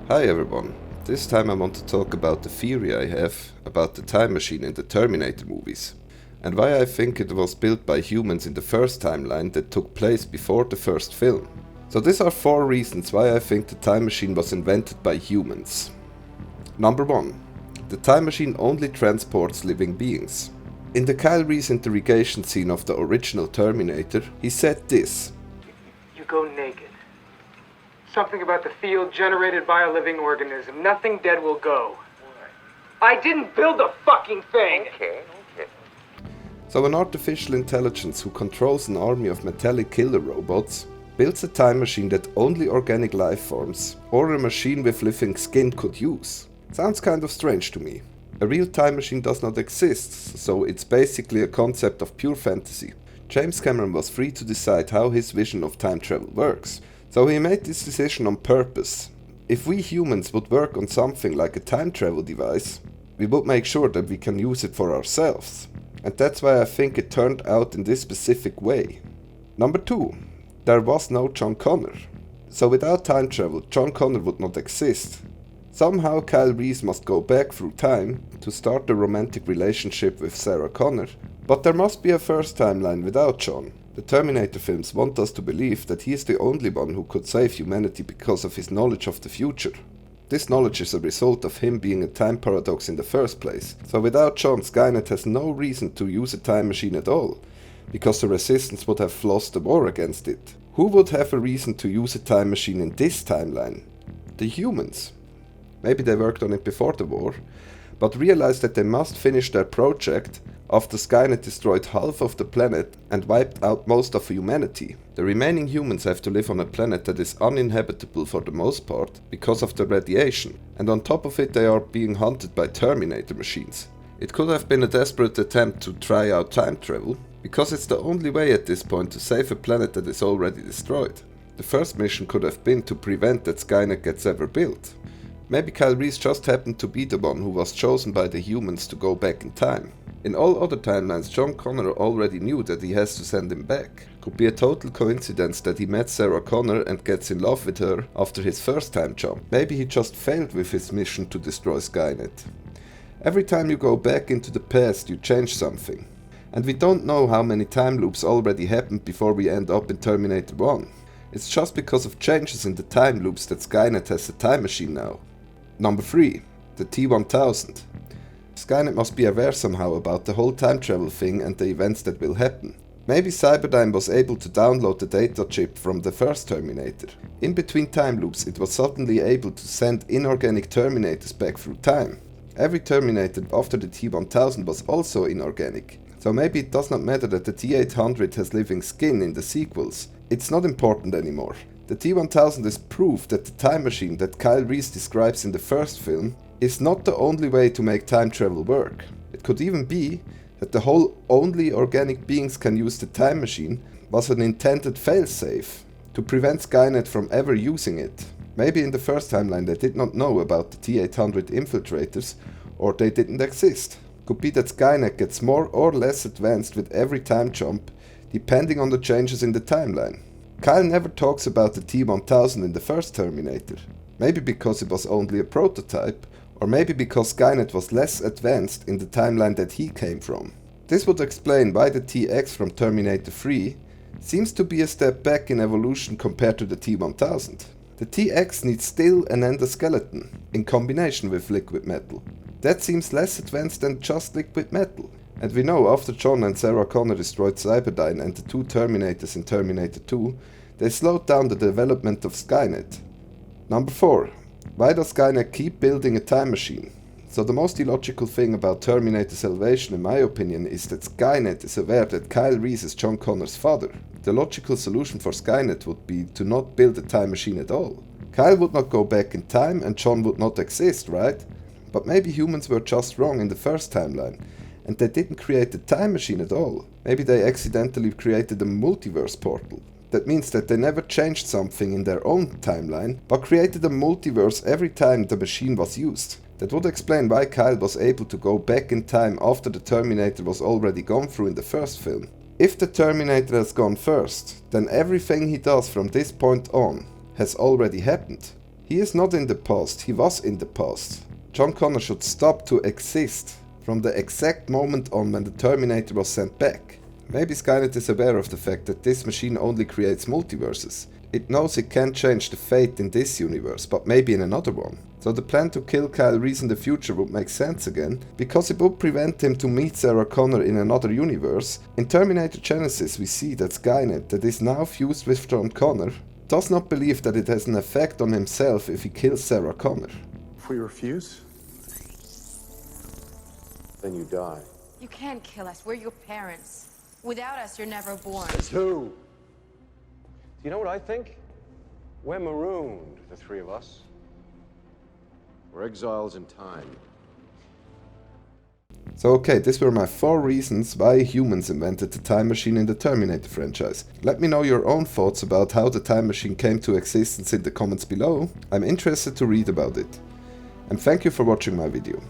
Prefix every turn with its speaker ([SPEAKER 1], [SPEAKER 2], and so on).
[SPEAKER 1] Hi everyone, this time I want to talk about the theory I have about the time machine in the Terminator movies, and why I think it was built by humans in the first timeline that took place before the first film. So these are 4 reasons why I think the time machine was invented by humans. Number 1. The time machine only transports living beings. In the Kyle Reese interrogation scene of the original Terminator, he said this:
[SPEAKER 2] You go naked. Something about the field generated by a living organism. Nothing dead will go. I didn't build the fucking thing!
[SPEAKER 3] Okay.
[SPEAKER 1] So an artificial intelligence who controls an army of metallic killer robots builds a time machine that only organic life forms or a machine with living skin could use. Sounds kind of strange to me. A real time machine does not exist, so it's basically a concept of pure fantasy. James Cameron was free to decide how his vision of time travel works. So he made this decision on purpose. If we humans would work on something like a time travel device, we would make sure that we can use it for ourselves. And that's why I think it turned out in this specific way. Number 2. There was no Jon Connor. So without time travel, Jon Connor would not exist. Somehow Kyle Reese must go back through time to start a romantic relationship with Sarah Connor, but there must be a first timeline without Jon. The Terminator films want us to believe that he is the only one who could save humanity because of his knowledge of the future. This knowledge is a result of him being a time paradox in the first place, so without Jon, Skynet has no reason to use a time machine at all, because the Resistance would have lost the war against it. Who would have a reason to use a time machine in this timeline? The humans. Maybe they worked on it before the war, but realized that they must finish their project after Skynet destroyed half of the planet and wiped out most of humanity. The remaining humans have to live on a planet that is uninhabitable for the most part because of the radiation, and on top of it they are being hunted by Terminator machines. It could have been a desperate attempt to try out time travel, because it's the only way at this point to save a planet that is already destroyed. The first mission could have been to prevent that Skynet gets ever built. Maybe Kyle Reese just happened to be the one who was chosen by the humans to go back in time. In all other timelines, Jon Connor already knew that he has to send him back. Could be a total coincidence that he met Sarah Connor and gets in love with her after his first time jump. Maybe he just failed with his mission to destroy Skynet. Every time you go back into the past, you change something. And we don't know how many time loops already happened before we end up in Terminator 1. It's just because of changes in the time loops that Skynet has a time machine now. Number 3. The T-1000. Skynet must be aware somehow about the whole time travel thing and the events that will happen. Maybe Cyberdyne was able to download the data chip from the first Terminator. In between time loops it was suddenly able to send inorganic Terminators back through time. Every Terminator after the T-1000 was also inorganic. So maybe it does not matter that the T-800 has living skin in the sequels. It's not important anymore. The T-1000 is proof that the time machine that Kyle Reese describes in the first film is not the only way to make time travel work. It could even be that the whole only organic beings can use the time machine was an intended failsafe to prevent Skynet from ever using it. Maybe in the first timeline they did not know about the T-800 infiltrators, or they didn't exist. Could be that Skynet gets more or less advanced with every time jump, depending on the changes in the timeline. Kyle never talks about the T-1000 in the first Terminator. Maybe because it was only a prototype, or maybe because Skynet was less advanced in the timeline that he came from. This would explain why the T-X from Terminator 3 seems to be a step back in evolution compared to the T-1000. The T-X needs steel and endoskeleton, in combination with liquid metal. That seems less advanced than just liquid metal. And we know after Jon and Sarah Connor destroyed Cyberdyne and the 2 Terminators in Terminator 2, they slowed down the development of Skynet. Number 4. Why does Skynet keep building a time machine? So the most illogical thing about Terminator Salvation in my opinion is that Skynet is aware that Kyle Reese is Jon Connor's father. The logical solution for Skynet would be to not build a time machine at all. Kyle would not go back in time and Jon would not exist, right? But maybe humans were just wrong in the first timeline, and they didn't create a time machine at all. Maybe they accidentally created a multiverse portal. That means that they never changed something in their own timeline, but created a multiverse every time the machine was used. That would explain why Kyle was able to go back in time after the Terminator was already gone through in the first film. If the Terminator has gone first, then everything he does from this point on has already happened. He is not in the past, he was in the past. Jon Connor should stop to exist from the exact moment on when the Terminator was sent back. Maybe Skynet is aware of the fact that this machine only creates multiverses. It knows it can't change the fate in this universe, but maybe in another one. So the plan to kill Kyle Reese in the future would make sense again, because it would prevent him to meet Sarah Connor in another universe. In Terminator Genesis we see that Skynet, that is now fused with Jon Connor, does not believe that it has an effect on himself if he kills Sarah Connor.
[SPEAKER 3] If we refuse, then you die.
[SPEAKER 4] You can't kill us. We're your parents. Without us, you're never born.
[SPEAKER 3] Says who? You know what I think? We're marooned, the three of us. We're exiles in time.
[SPEAKER 1] So okay, these were my 4 reasons why humans invented the time machine in the Terminator franchise. Let me know your own thoughts about how the time machine came to existence in the comments below. I'm interested to read about it. And thank you for watching my video.